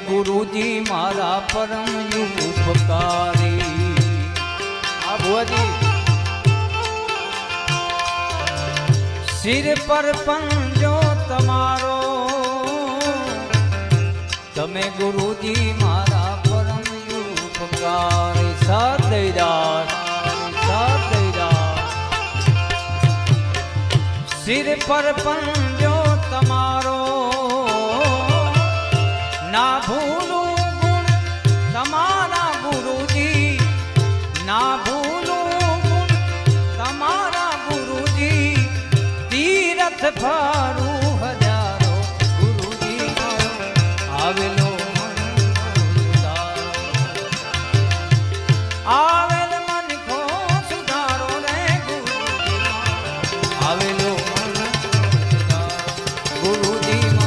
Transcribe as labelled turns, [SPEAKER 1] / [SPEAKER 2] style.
[SPEAKER 1] गुरुजी मारा परम उपकारी। आ भुवाजी सिर पर पंजो तमारो तमे गुरुजी मारा परम उपकारी। साथ दईदास साथ दईदास सिर पर पंजो तमारो ना भू